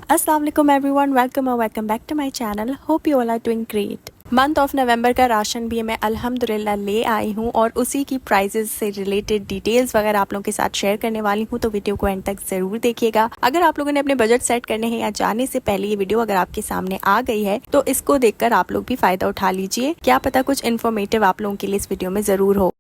अस्सलाम वालेकुम everyone, welcome back to my channel. Hope you all are doing great. Month of November का ration भी मैं अल्हम्दुलिल्लाह ले आई हूँ और उसी की प्राइजेस से रिलेटेड डिटेल्स वगैरह आप लोगों के साथ शेयर करने वाली हूँ, तो वीडियो को एंड तक जरूर देखिएगा। अगर आप लोगों ने अपने बजट सेट करने हैं या जाने से पहले ये वीडियो अगर आपके सामने आ गई है तो इसको देखकर आप लोग भी फायदा उठा लीजिए। क्या पता कुछ इन्फॉर्मेटिव आप लोगों के लिए इस वीडियो में जरूर हो।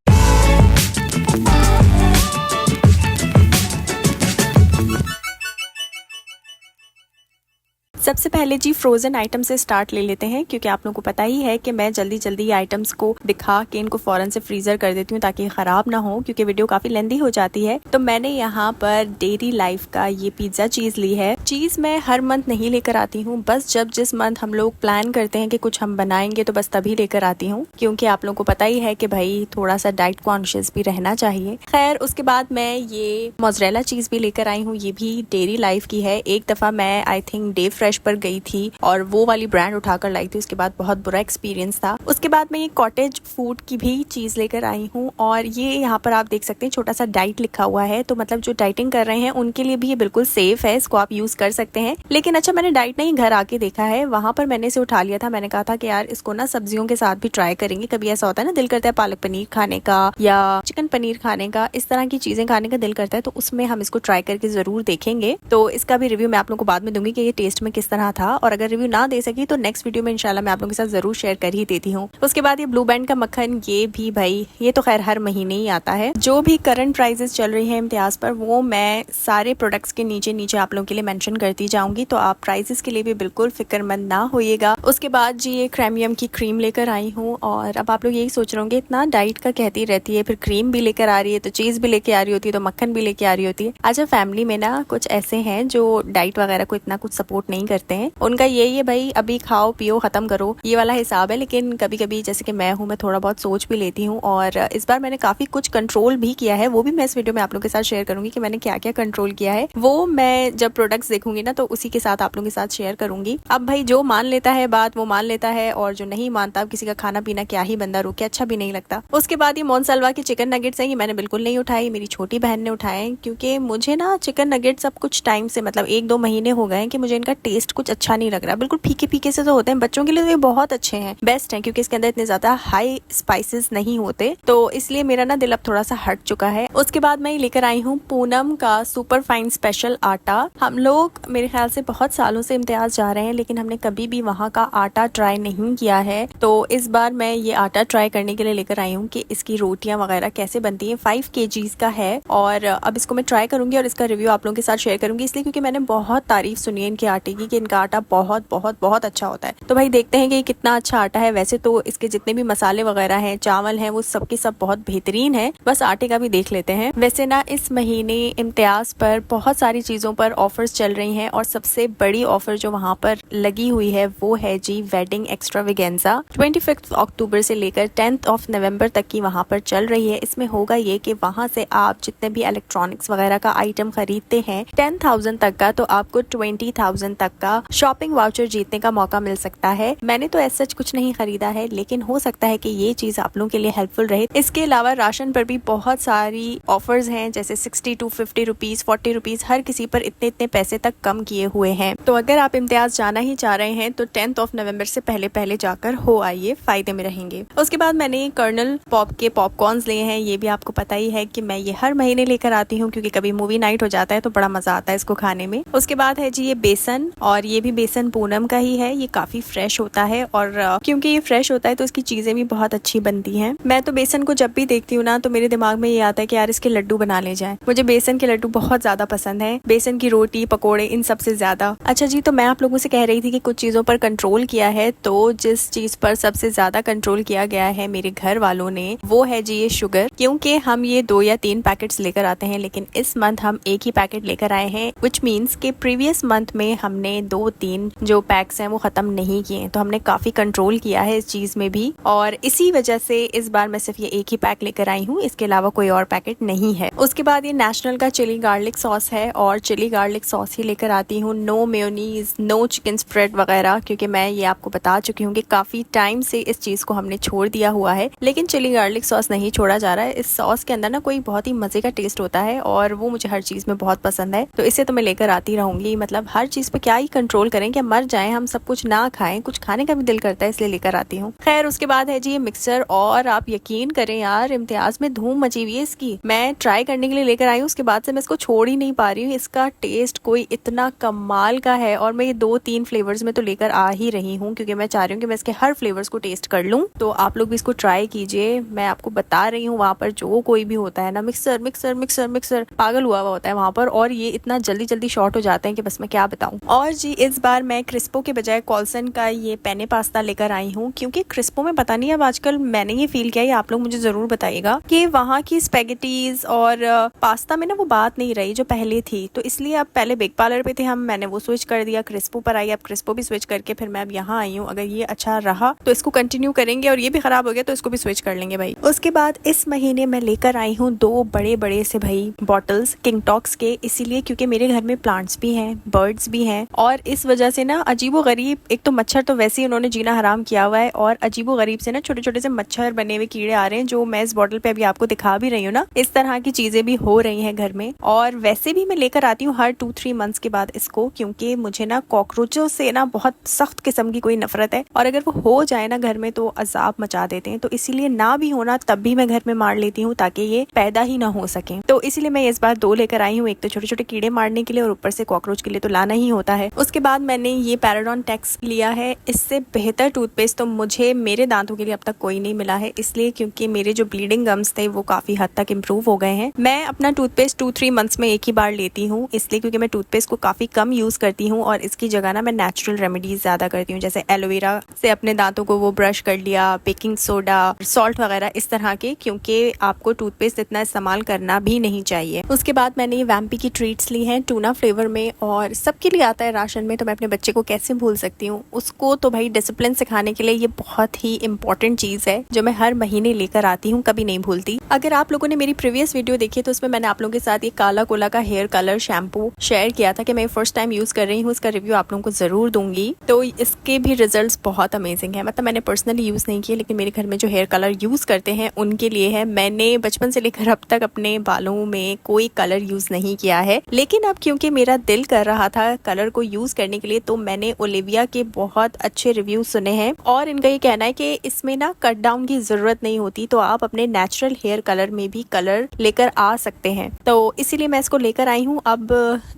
सबसे पहले जी फ्रोजन आइटम से स्टार्ट ले लेते हैं, क्योंकि आप लोगों को पता ही है कि मैं जल्दी जल्दी आइटम्स को दिखा के इनको फौरन से फ्रीजर कर देती हूँ ताकि खराब ना हो, क्योंकि वीडियो काफी लेंदी हो जाती है। तो मैंने यहाँ पर डेयरी लाइफ का ये पिज्जा चीज ली है। चीज मैं हर मंथ नहीं लेकर आती हूँ, बस जब जिस मंथ हम लोग प्लान करते हैं कि कुछ हम बनाएंगे तो बस तभी लेकर आती हूँ, क्योंकि आप लोगों को पता ही है कि भाई थोड़ा सा डाइट कॉन्शियस भी रहना चाहिए। खैर उसके बाद मैं ये मोज़रेला चीज भी लेकर आई हूँ, ये भी डेयरी लाइफ की है। एक दफा मैं आई थिंक डे फ्रेश पर गई थी और वो वाली ब्रांड उठाकर लाई थी, उसके बाद बहुत बुरा एक्सपीरियंस था। उसके बाद मैं ये कॉटेज फूड की भी चीज लेकर आई हूँ और ये यहाँ पर आप देख सकते हैं छोटा सा डाइट लिखा हुआ है, तो मतलब जो डाइटिंग कर रहे हैं उनके लिए भी ये बिल्कुल सेफ है, इसको आप यूज कर सकते हैं। लेकिन अच्छा मैंने डाइट नहीं घर आके देखा है, वहां पर मैंने इसे उठा लिया था। मैंने कहा था कि यार इसको ना सब्जियों के साथ भी ट्राई करेंगे। कभी ऐसा होता है ना दिल करता है पालक पनीर खाने का या चिकन पनीर खाने का, इस तरह की चीजें खाने का दिल करता है, तो उसमें हम इसको ट्राई करके जरूर देखेंगे। तो इसका भी रिव्यू मैं आप लोगों को बाद में दूंगी कि ये टेस्ट में किस तरह था, और अगर रिव्यू ना दे सकी तो नेक्स्ट वीडियो में इंशाल्लाह मैं आप लोगों के साथ जरूर शेयर कर ही देती हूँ। उसके बाद ये ब्लू बैंड का मक्खन, ये भी भाई ये तो खैर हर महीने ही आता है। जो भी करंट प्राइजेस चल रही है इम्तियाज पर वो मैं सारे प्रोडक्ट्स के नीचे नीचे आप लोगों के लिए मेंशन करती जाऊंगी, तो आप प्राइजेस के लिए भी बिल्कुल फिक्रमंद ना होइएगा। उसके बाद जी ये क्रेमियम की क्रीम लेकर आई हूँ, और अब आप लोग यही सोच रहे होंगे इतना डाइट का कहती रहती है, फिर क्रीम भी लेकर आ रही है, तो चीज भी लेके आ रही होती है, तो मक्खन भी लेके आ रही होती है। अच्छा फैमिली में ना कुछ ऐसे हैं जो डाइट वगैरह को इतना कुछ सपोर्ट नहीं करते हैं, उनका यही है भाई अभी खाओ पियो खत्म करो, ये वाला हिसाब है। लेकिन कभी कभी जैसे कि मैं हूँ, मैं थोड़ा बहुत सोच भी लेती हूँ, और इस बार मैंने काफी कुछ कंट्रोल भी किया है, वो भी मैं इस वीडियो में आप लोगों के साथ शेयर करूंगी कि मैंने क्या क्या कंट्रोल किया है। वो मैं जब प्रोडक्ट्स देखूंगी ना तो उसी के साथ आप लोगों के साथ शेयर करूंगी। अब भाई जो मान लेता है बात वो मान लेता है, और जो नहीं मानता, किसी का खाना पीना क्या ही बंदा रोके, अच्छा भी नहीं लगता। उसके बाद ये मोनसलवा के चिकन नगेट्स हैं, ये मैंने बिल्कुल नहीं उठाई, मेरी छोटी बहन ने उठाए, क्योंकि मुझे ना चिकन नगेट्स अब कुछ टाइम से मतलब 1-2 महीने हो गए कि मुझे इनका टेस्ट कुछ अच्छा नहीं लग रहा। बिल्कुल फीके फीके से तो होते हैं, बच्चों के लिए तो ये बहुत अच्छे हैं, बेस्ट हैं, क्योंकि इसके अंदर इतने ज्यादा हाई स्पाइसेस नहीं होते, तो इसलिए मेरा ना दिल अब थोड़ा सा हट चुका है। उसके बाद मैं लेकर आई हूँ पूनम का सुपर फाइन स्पेशल आटा। हम लोग मेरे ख्याल से बहुत सालों से इम्तियाज जा रहे हैं, लेकिन हमने कभी भी वहाँ का आटा ट्राई नहीं किया है, तो इस बार मैं ये आटा ट्राई करने के लिए लेकर आई हूँ कि इसकी रोटियां वगैरह कैसे बनती है। 5 kg का है, और अब इसको मैं ट्राई करूंगी और इसका रिव्यू आप लोगों के साथ शेयर करूंगी, इसलिए क्योंकि मैंने बहुत तारीफ सुनी है इनके आटे की कि इनका आटा बहुत बहुत बहुत अच्छा होता है। तो भाई देखते हैं कि कितना अच्छा आटा है। वैसे तो इसके जितने भी मसाले वगैरह हैं, चावल हैं, वो सबके सब बहुत बेहतरीन है, बस आटे का भी देख लेते हैं। वैसे ना इस महीने इम्तियाज पर बहुत सारी चीजों पर ऑफर्स चल रही हैं, और सबसे बड़ी ऑफर जो वहाँ पर लगी हुई है वो है जी वेडिंग एक्स्ट्रावेगेंजा। 25 अक्टूबर से लेकर 10 नवंबर तक की वहाँ पर चल रही है। इसमें होगा ये कि वहाँ से आप जितने भी इलेक्ट्रॉनिक्स वगैरह का आइटम खरीदते हैं 10,000 तक का, तो आपको 20,000 तक का शॉपिंग वाउचर जीतने का मौका मिल सकता है। मैंने तो ऐसा कुछ नहीं खरीदा है, लेकिन हो सकता है कि ये चीज आप लोगों के लिए हेल्पफुल रहे। इसके अलावा राशन पर भी बहुत सारी ऑफर्स हैं, जैसे 60 to 50 रुपीज, 40 रुपीज, हर किसी पर इतने इतने पैसे तक कम किए हुए हैं। तो अगर आप इम्तियाज जाना ही चाह रहे हैं तो 10 नवंबर से पहले पहले जाकर हो आइए, फायदे में रहेंगे। उसके बाद मैंने कर्नल पॉप के पॉपकॉर्न्स लिए हैं। ये भी आपको पता ही है कि मैं ये हर महीने लेकर आती हूँ, क्योंकि कभी मूवी नाइट हो जाता है तो बड़ा मजा आता है इसको खाने में। उसके बाद है जी ये बेसन, और ये भी बेसन पूनम का ही है। ये काफी फ्रेश होता है, और क्योंकि ये फ्रेश होता है तो इसकी चीजें भी बहुत अच्छी बनती हैं। मैं तो बेसन को जब भी देखती हूँ ना तो मेरे दिमाग में ये आता है कि यार इसके लड्डू बना ले जाएं। मुझे बेसन के लड्डू बहुत ज्यादा पसंद है, बेसन की रोटी, पकोड़े, इन सब से ज्यादा। अच्छा जी, तो मैं आप लोगों से कह रही थी कि कुछ चीजों पर कंट्रोल किया है, तो जिस चीज पर सबसे ज्यादा कंट्रोल किया गया है मेरे घर वालों ने, वो है जी ये शुगर। क्योंकि हम ये 2 या 3 पैकेट्स लेकर आते हैं, लेकिन इस मंथ हम एक ही पैकेट लेकर आए हैं, विच मीन्स के प्रीवियस मंथ में हमने 2-3 जो पैक्स हैं वो खत्म नहीं किए, तो हमने काफी कंट्रोल किया है इस चीज में भी, और इसी वजह से इस बार मैं सिर्फ ये एक ही पैक लेकर आई हूँ, इसके अलावा कोई और पैकेट नहीं है। उसके बाद ये नेशनल का चिली गार्लिक सॉस है, और चिली गार्लिक सॉस ही लेकर आती हूँ, no mayonnaise, no chicken spread वगैरह, क्योंकि मैं ये आपको बता चुकी हूँ कि काफी टाइम से इस चीज को हमने छोड़ दिया हुआ है, लेकिन चिली गार्लिक सॉस नहीं छोड़ा जा रहा है। इस सॉस के अंदर ना कोई बहुत ही मजे का टेस्ट होता है, और वो मुझे हर चीज में बहुत पसंद है, तो इसे तो मैं लेकर आती रहूंगी। मतलब हर चीज पे क्या ही ही कंट्रोल करें कि मर जाएं, हम सब कुछ ना खाएं, कुछ खाने का भी दिल करता है इसलिए लेकर आती हूँ। खैर उसके बाद है जी ये मिक्सर, और आप यकीन करें यार इम्तियाज में धूम मची हुई है इसकी। मैं ट्राई करने के लिए लेकर आई हूँ, उसके बाद से मैं इसको छोड़ ही नहीं पा रही हूँ। इसका टेस्ट कोई इतना कमाल का है और मैं ये 2-3 फ्लेवर्स में तो लेकर आ ही रही हूँ क्योंकि मैं चाह रही हूँ कि मैं इसके हर फ्लेवर्स को टेस्ट कर लूँ। तो आप लोग भी इसको ट्राई कीजिए। मैं आपको बता रही हूँ वहाँ पर जो कोई भी होता है ना, मिक्सर मिक्सर मिक्सर मिक्सर पागल हुआ होता है वहाँ पर, और ये इतना जल्दी जल्दी शॉर्ट हो जाते हैं कि बस मैं क्या बताऊँ। और जी इस बार मैं क्रिस्पो के बजाय कॉल्सन का ये पेने पास्ता लेकर आई हूँ क्योंकि क्रिस्पो में पता नहीं अब आजकल मैंने ये फील किया है, आप लोग मुझे जरूर बताइएगा कि वहाँ की स्पेगेटीज और पास्ता में ना वो बात नहीं रही जो पहले थी। तो इसलिए अब पहले बिग पार्लर पे थे हम, मैंने वो स्विच कर दिया, क्रिस्पो पर आई, अब क्रिस्पो भी स्विच करके फिर मैं अब यहाँ आई हूँ। अगर ये अच्छा रहा तो इसको कंटिन्यू करेंगे और ये भी खराब हो गया तो इसको भी स्विच कर लेंगे भाई। उसके बाद इस महीने मैं लेकर आई हूँ 2 बड़े बड़े से भाई बॉटल्स किंगटॉक्स के, इसीलिए क्योंकि मेरे घर में प्लांट्स भी हैं, बर्ड्स भी हैं, और इस वजह से ना अजीबो गरीब, एक तो मच्छर तो वैसे ही उन्होंने जीना हराम किया हुआ है, और अजीबो गरीब से ना छोटे छोटे से मच्छर बने हुए कीड़े आ रहे हैं जो मैं इस बॉटल पे अभी आपको दिखा भी रही हूँ ना। इस तरह की चीजें भी हो रही हैं घर में। और वैसे भी मैं लेकर आती हूँ हर 2-3 मंथ्स के बाद इसको, क्योंकि मुझे ना कॉकरोचों से ना बहुत सख्त किस्म की कोई नफरत है, और अगर वो हो जाए ना घर में तो अजाब मचा देते हैं। तो इसीलिए ना भी होना तब भी मैं घर में मार लेती हूँ ताकि ये पैदा ही ना हो सके। तो इसीलिए मैं इस बार 2 लेकर आई हूँ, एक तो छोटे छोटे कीड़े मारने के लिए और ऊपर से कॉकरोच के लिए तो लाना ही होता है। उसके बाद मैंने ये पैराडॉन टेक्स लिया है। इससे बेहतर टूथपेस्ट तो मुझे मेरे दांतों के लिए अब तक कोई नहीं मिला है, इसलिए क्योंकि मेरे जो ब्लीडिंग गम्स थे वो काफी हद तक इम्प्रूव हो गए हैं। मैं अपना टूथपेस्ट 2-3 मंथ्स में एक ही बार लेती हूँ, इसलिए क्योंकि मैं टूथपेस्ट को काफी कम यूज करती हूँ और इसकी जगह ना मैं नेचुरल रेमेडीज ज्यादा करती हूँ, जैसे एलोवेरा से अपने दांतों को वो ब्रश कर लिया, बेकिंग सोडा, सॉल्ट वगैरह इस तरह के, क्योंकि आपको टूथपेस्ट इतना इस्तेमाल करना भी नहीं चाहिए। उसके बाद मैंने ये वैम्पी की ट्रीट्स ली हैं टूना फ्लेवर में, और सबके लिए आता है राशन में, तो मैं अपने बच्चे को कैसे भूल सकती हूँ। उसको तो भाई डिसिप्लिन सिखाने के लिए ये बहुत ही इंपॉर्टेंट चीज है जो मैं हर महीने लेकर आती हूँ, कभी नहीं भूलती। अगर आप लोगों ने मेरी प्रीवियस वीडियो देखी तो उसमें मैंने आप लोगों के साथ ये काला कोला का हेयर कलर शैम्पू शेयर किया था कि मैं फर्स्ट टाइम यूज कर रही हूँ, इसका रिव्यू आप लोगों को जरूर दूंगी। तो इसके भी रिजल्ट्स बहुत अमेजिंग है, मतलब मैंने पर्सनली यूज नहीं किया लेकिन मेरे घर में जो हेयर कलर यूज करते हैं उनके लिए है। मैंने बचपन से लेकर अब तक अपने बालों में कोई कलर यूज नहीं किया है, लेकिन अब क्योंकि मेरा दिल कर रहा था कलर को यूज करने के लिए तो मैंने ओलिविया के बहुत अच्छे रिव्यू सुने हैं, और इनका ये कहना है कि इसमें ना कट डाउन की जरूरत नहीं होती, तो आप अपने नेचुरल हेयर कलर में भी कलर लेकर आ सकते हैं। तो इसीलिए मैं इसको लेकर आई हूँ। अब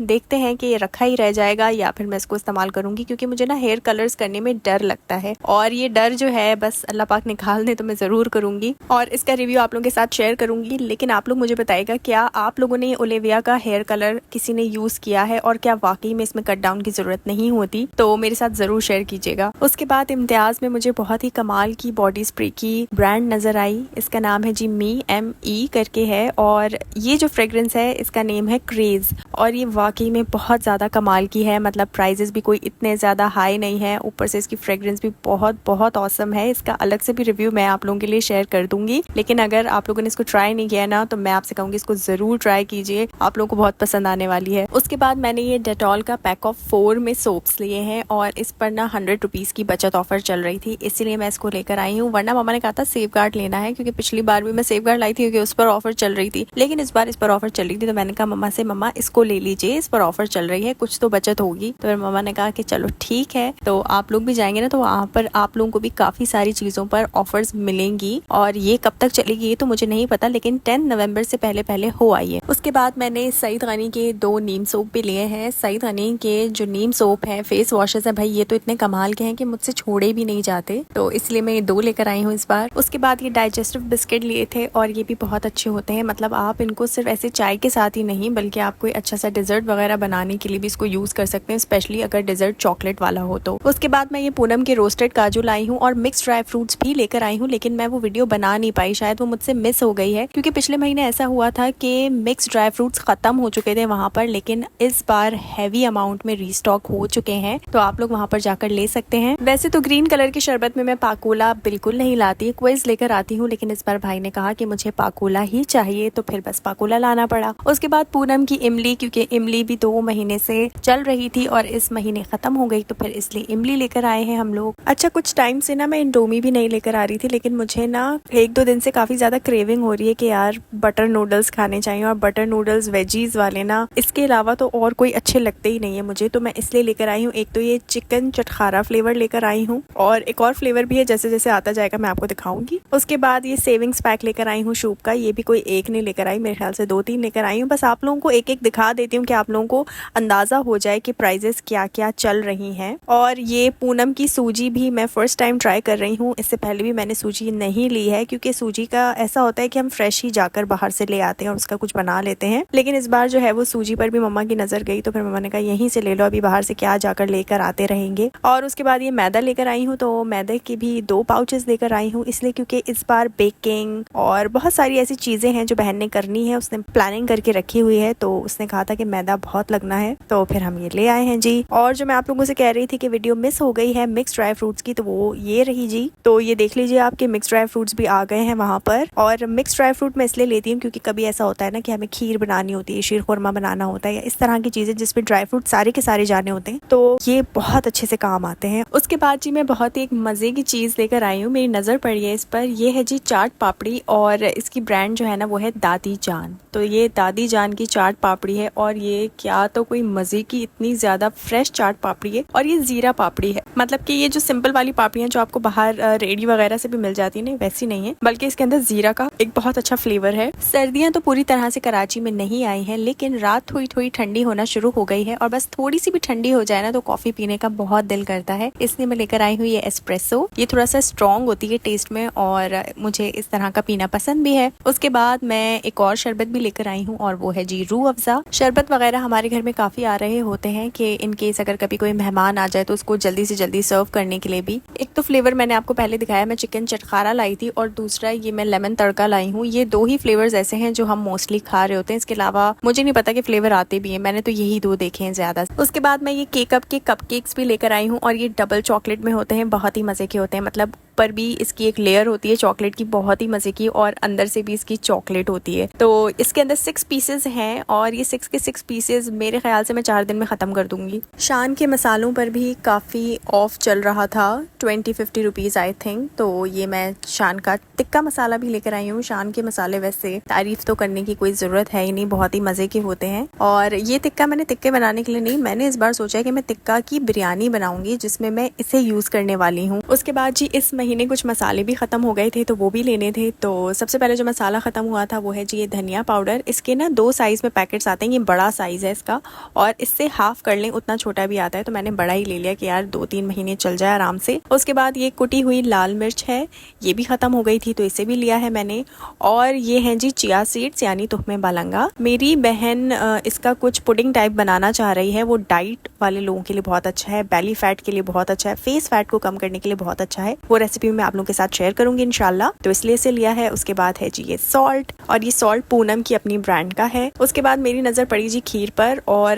देखते हैं कि ये रखा ही रह जाएगा या फिर मैं इसको इस्तेमाल करूंगी, क्योंकि मुझे ना हेयर कलर्स करने में डर लगता है, और ये डर जो है बस अल्लाह पाक निकाल दे तो मैं जरूर करूंगी और इसका रिव्यू आप लोगों के साथ शेयर करूंगी। लेकिन आप लोग मुझे बताइएगा क्या आप लोगों ने ओलिविया का हेयर कलर किसी ने यूज किया है और क्या वाकई में इसमें कट डाउन की जरूरत नहीं होती, तो मेरे साथ जरूर शेयर कीजिएगा। उसके बाद इम्तियाज में मुझे बहुत ही कमाल की बॉडी स्प्रे की ब्रांड नजर आई, इसका नाम है जी ME करके है, और ये जो फ्रेग्रेंस है इसका नेम है क्रेज, और ये वाकई में बहुत ज्यादा कमाल की है। मतलब प्राइजेस भी कोई इतने ज्यादा हाई नहीं है, ऊपर से इसकी फ्रेग्रेंस भी बहुत बहुत ऑसम है। इसका अलग से भी रिव्यू मैं आप लोगों के लिए शेयर कर दूंगी, लेकिन अगर आप लोगों ने इसको ट्राई नहीं किया ना तो मैं आपसे कहूंगी इसको जरूर ट्राई कीजिए, आप लोगों को बहुत पसंद आने वाली है। उसके बाद मैंने ये डेटॉल का पैक ऑफ 4 में सोप्स लिए हैं, और इस पर ना 100 रुपीज की बचत ऑफर चल रही थी, इसीलिए मैं इसको लेकर आई हूँ। वरना मामा ने कहा था सेफगार्ड लेना है, क्योंकि पिछली बार भी मैं सेफगार्ड लाई थी क्योंकि उस पर ऑफर चल रही थी, लेकिन इस बार इस पर ऑफर चल रही थी तो मैंने कहा मम्मा से, मम्मा इसको ले लीजिए, इस पर ऑफर चल रही है, कुछ तो बचत होगी। तो फिर मम्मा ने कहा कि चलो ठीक है, तो आप लोग भी जाएंगे ना तो वहाँ पर आप लोगों को भी काफी सारी चीजों पर ऑफर्स मिलेंगी, और ये कब तक चलेगी ये तो मुझे नहीं पता, लेकिन 10 नवंबर से पहले पहले हो आई है। उसके बाद मैंने सईद गनी के 2 नीम सोप भी लिए हैं। सईद गनी के जो नीम सोप है, फेस वॉशेस है, भाई ये तो इतने कमाल के हैं कि मुझसे छोड़े भी नहीं जाते, तो इसलिए मैं ये 2 लेकर आई हूँ इस बार। उसके बाद ये डाइजेस्टिव बिस्किट लिए थे, और ये भी बहुत अच्छे होते हैं, मतलब आप इनको सिर्फ ऐसे चाय के साथ ही नहीं बल्कि आप कोई अच्छा सा डिजर्ट वगैरह बनाने के लिए भी इसको यूज कर सकते हैं, स्पेशली अगर डिजर्ट चॉकलेट वाला हो तो। उसके बाद मैं ये पूनम के रोस्टेड काजू लाई हूँ और मिक्स ड्राई फ्रूट्स भी लेकर आई हूँ, लेकिन मैं वो वीडियो बना नहीं पाई, शायद वो मुझसे मिस हो गई है, क्योंकि पिछले महीने ऐसा हुआ था कि मिक्स ड्राई फ्रूट्स खत्म हो चुके थे वहाँ पर, लेकिन इस बार हैवी अमाउंट में रीस्टॉक हो चुके हैं, तो आप लोग वहाँ पर जाकर ले सकते हैं। वैसे तो ग्रीन कलर के शरबत में मैं पाकोला बिल्कुल नहीं लाती, क्विज लेकर आती हूँ, लेकिन इस बार भाई ने कहा कि मुझे पाकोला ही चाहिए, तो फिर बस पाकोला लाना पड़ा। उसके बाद पूनम की इमली, क्योंकि इमली भी 2 महीने से चल रही थी और इस महीने खत्म हो गई, तो फिर इसलिए इमली लेकर आए हैं हम लोग। अच्छा, कुछ टाइम से ना मैं इंडोमी भी नहीं लेकर आ रही थी, लेकिन मुझे ना 1-2 दिन से काफी ज्यादा क्रेविंग हो रही है कि यार बटर नूडल्स खाने चाहिए, और बटर नूडल्स वेजीज वाले ना, इसके अलावा तो और कोई अच्छे लगते ही नहीं है मुझे, तो मैं इसलिए लेकर आई हूँ। एक तो ये चिकन चटखारा फ्लेवर लेकर आई हूँ और एक और फ्लेवर भी है, जैसे जैसे आता जाएगा मैं आपको दिखाऊंगी। उसके बाद ये सेविंग्स पैक लेकर आई हूँ शूप का। ये भी कोई एक नहीं लेकर आई, मेरे ख्याल से 2-3 लेकर आई हूँ। बस आप लोगों को एक एक दिखा देती हूँ कि आप लोगों को अंदाजा हो जाए कि प्राइजेस क्या क्या चल रही हैं। और ये पूनम की सूजी भी मैं फर्स्ट टाइम ट्राई कर रही हूँ। इससे पहले भी मैंने सूजी नहीं ली है, क्योंकि सूजी का ऐसा होता है कि हम फ्रेश ही जाकर बाहर से ले आते हैं और उसका कुछ बना लेते हैं। लेकिन इस बार जो है वो सूजी पर भी मम्मा की नजर गई, तो फिर मम्मा ने कहा यहीं से ले लो, अभी बाहर से क्या जाकर लेकर आते रहेंगे। और उसके बाद ये मैदा लेकर आई हूँ, तो मैदे की भी 2 पाउचेस लेकर आई हूँ, इसलिए क्योंकि इस बार बेकिंग और बहुत सारी ऐसी चीजें हैं जो बहन ने करनी है, उसने प्लानिंग करके रखी हुई है। तो उसने कहा था कि मैदा बहुत लगना है, तो फिर हम ये ले आए हैं जी। और जो मैं आप लोगों से कह रही थी कि वीडियो मिस हो गई है मिक्स ड्राई फ्रूट्स की, तो वो ये रही जी। तो ये देख लीजिए आपके मिक्स ड्राई फ्रूट्स भी आ गए हैं वहाँ पर। और मिक्स ड्राई फ्रूट मैं इसलिए लेती हूँ क्योंकि कभी ऐसा होता है ना कि हमें खीर बनानी होती है, शीर खुरमा बनाना होता है, या इस तरह की चीजें जिसमें ड्राई फ्रूट सारे के सारे जाने होते हैं, तो ये बहुत अच्छे से काम आते हैं। उसके बाद जी मैं बहुत ही एक मजे की चीज लेकर आई हूँ, मेरी नजर पड़ी है इस पर। ये है जी चाट पापड़ी, और इसकी ब्रांड जो है ना वो है दादी जान। तो ये दादी जान की चाट पापड़ी है, और ये क्या तो कोई मजे की इतनी ज्यादा फ्रेश चाट पापड़ी है। और ये जीरा पापड़ी है, मतलब कि ये जो सिंपल वाली पापड़ी है जो आपको बाहर रेडी वगैरह से भी मिल जाती है, नहीं वैसी नहीं है, बल्कि इसके अंदर जीरा का एक बहुत अच्छा फ्लेवर है। सर्दियां तो पूरी तरह से कराची में नहीं आई हैं, लेकिन रात थोड़ी थोड़ी ठंडी होना शुरू हो गई है, और बस थोड़ी सी भी ठंडी हो जाए ना तो कॉफी पीने का बहुत दिल करता है। इसलिए मैं लेकर आई हूँ ये एस्प्रेसो। ये थोड़ा सा स्ट्रॉन्ग होती है टेस्ट में, और मुझे इस तरह का पीना पसंद भी है। उसके बाद मैं एक और शरबत भी लेकर आई हूँ, और वो है जी रूह अफ़ज़ा। शरबत वगैरह हमारे घर में काफी आ रहे होते हैं कि इन केस अगर कभी कोई मेहमान आ जाए तो उसको जल्दी से जल्दी सर्व करने के लिए भी। एक तो फ्लेवर मैंने आपको पहले दिखाया, मैं चिकन चटखारा लाई थी, और दूसरा ये मैं लेमन तड़का लाई हूँ। ये 2 ही फ्लेवर्स ऐसे हैं जो हम मोस्टली खा रहे होते हैं, इसके अलावा मुझे नहीं पता कि फ्लेवर आते भी हैं, मैंने तो यही 2 देखे हैं ज्यादा। उसके बाद मैं ये केकअप के कपकेक्स भी लेकर आई हूँ, और ये डबल चॉकलेट में होते हैं, बहुत ही मजे के होते हैं। मतलब ऊपर भी इसकी एक लेयर होती है चॉकलेट की, बहुत ही मजे की, और अंदर से भी इसकी चॉकलेट होती है। तो इसके अंदर 6 पीसेस हैं, और ये 6 के 6 पीसेस मेरे ख्याल से मैं 4 दिन में खत्म कर दूंगी। शान के मसालों पर भी काफी ऑफ चल रहा था, 20-50 रुपीज आई थिंक। तो ये मैं शान का टिक्का मसाला भी लेकर आई हूँ। शान के मसाले वैसे तारीफ तो करने की कोई जरूरत है ही नहीं, बहुत ही मजे के होते हैं। और ये टिक्का मैंने टिक्के बनाने के लिए नहीं, मैंने इस बार सोचा कि मैं टिक्का की बिरयानी बनाऊंगी, जिसमें मैं इसे यूज करने वाली हूँ। उसके बाद जी इस महीने कुछ मसाले भी खत्म हो गए थे, तो वो भी लेने थे। तो सबसे पहले जो मसाला खत्म हुआ था वो है जी ये धनिया पाउडर। इसके ना 2 साइज में पैकेट्स आते हैं, ये बड़ा साइज है इसका, और इससे हाफ कर लें उतना छोटा भी आता है, तो मैंने बड़ा ही ले लिया कि यार 2-3 महीने चल जाए आराम से। उसके बाद ये कुटी हुई लाल मिर्च है, ये भी खत्म हो गई थी, तो इसे भी लिया है मैंने। और ये है जी चिया सीड्स यानी तुखमे बालंगा। मेरी बहन इसका कुछ पुडिंग टाइप बनाना चाह रही है, वो डाइट वाले लोगों के लिए बहुत अच्छा है, बेली फैट के लिए बहुत अच्छा है, फेस फैट को कम करने के लिए बहुत अच्छा है। वो रेसिपी मैं आप लोगों के साथ शेयर करूंगी इंशाल्लाह, तो इसलिए इसे लिया है। उसके बाद है जी ये सॉल्ट, और ये सॉल्ट पूनम की अपनी ब्रांड का है। उसके बाद मेरी नजर पड़ी जी खीर पर, और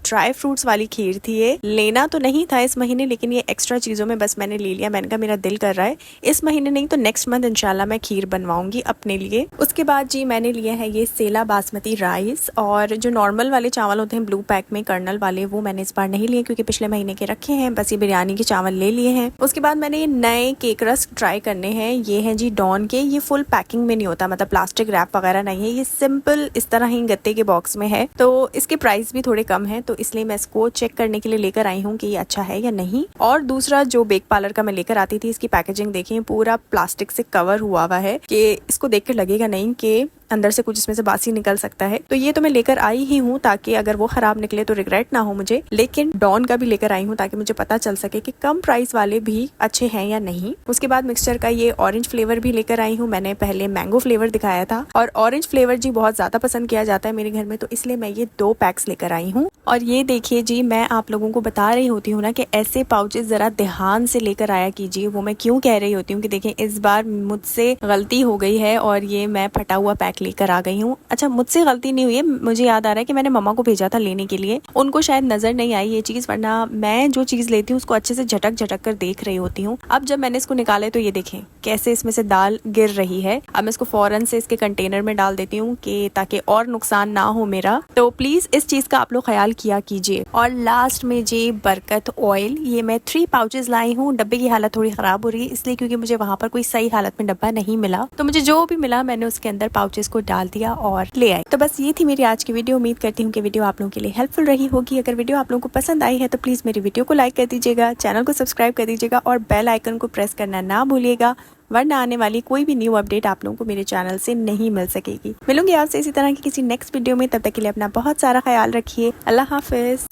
ड्राई फ्रूट्स वाली खीर थी। ये लेना तो नहीं था इस महीने, लेकिन ये एक्स्ट्रा चीजों में बस मैंने ले लिया। मैंने कहा मेरा दिल कर रहा है, इस महीने नहीं तो नेक्स्ट मंथ इंशाल्लाह मैं खीर बनवाऊंगी अपने लिए। उसके बाद जी मैंने लिया है ये सेला बासमती राइस, और जो नॉर्मल वाले चावल होते हैं ब्लू पैक में कर्नल वाले, वो मैंने इस बार नहीं लिए क्योंकि पिछले महीने के रखे हैं, बस ये बिरयानी के चावल ले लिए हैं। उसके बाद मैंने ये नए केक रस्क ट्राई करने हैं, ये हैं जी डॉन के। ये फुल पैकिंग में नहीं होता, मतलब प्लास्टिक रैप वगैरह नहीं है, ये सिंपल इस तरह ही गत्ते के बॉक्स में है। तो इसके प्राइस भी थोड़े कम है, तो इसलिए मैं इसको चेक करने के लिए लेकर आई हूँ कि ये अच्छा है या नहीं। और दूसरा जो बेक पार्लर का मैं लेकर आती थी, इसकी पैकेजिंग देखिए पूरा प्लास्टिक से कवर हुआ हुआ है कि इसको देख कर लगेगा नहीं कि अंदर से कुछ इसमें से बासी निकल सकता है। तो ये तो मैं लेकर आई ही हूँ ताकि अगर वो खराब निकले तो रिग्रेट ना हो मुझे, लेकिन डॉन का भी लेकर आई हूँ ताकि मुझे पता चल सके कि कम प्राइस वाले भी अच्छे हैं या नहीं। उसके बाद मिक्सचर का ये ऑरेंज फ्लेवर भी लेकर आई हूँ। मैंने पहले मैंगो फ्लेवर दिखाया था और ऑरेंज फ्लेवर जी बहुत ज्यादा पसंद किया जाता है मेरे घर में, तो इसलिए मैं ये 2 पैक्स लेकर आई हूँ। और ये देखिए जी, मैं आप लोगों को बता रही होती हूँ ना कि ऐसे पाउचेस जरा ध्यान से लेकर आया कीजिए। वो मैं क्यों कह रही होती हूँ कि देखिए इस बार मुझसे गलती हो गई है और ये मैं फटा हुआ पैक लेकर आ गई हूँ। अच्छा, मुझसे गलती नहीं हुई है, मुझे याद आ रहा है कि मैंने मम्मा को भेजा था लेने के लिए, उनको शायद नजर नहीं आई ये चीज, वरना मैं जो चीज लेती हूँ उसको अच्छे से झटक झटक कर देख रही होती हूँ। अब जब मैंने इसको निकाले तो ये देखें कैसे इसमें से दाल गिर रही है। अब मैं इसको फौरन से इसके कंटेनर में डाल देती हूँ कि ताकि और नुकसान ना हो मेरा। तो प्लीज इस चीज का आप लोग ख्याल किया कीजिए। और लास्ट में जी बरकत ऑयल, ये मैं 3 पाउचेस लाई हूँ। डब्बे की हालत थोड़ी खराब हो रही है इसलिए क्योंकि मुझे वहाँ पर कोई सही हालत में डब्बा नहीं मिला, तो मुझे जो भी मिला मैंने उसके अंदर पाउचेस इसको डाल दिया और ले आए। तो बस ये थी मेरी आज की वीडियो। उम्मीद करती हूँ कि वीडियो आप लोगों के लिए हेल्पफुल रही होगी। अगर वीडियो आप लोगों को पसंद आई है तो प्लीज मेरी वीडियो को लाइक कर दीजिएगा, चैनल को सब्सक्राइब कर दीजिएगा और बेल आइकन को प्रेस करना ना भूलिएगा, वरना आने वाली कोई भी न्यू अपडेट आप लोगों को मेरे चैनल से नहीं मिल सकेगी। मिलूंगी आपसे इसी तरह की किसी नेक्स्ट वीडियो में। तब तक के लिए अपना बहुत सारा ख्याल रखिए। अल्लाह हाफिज।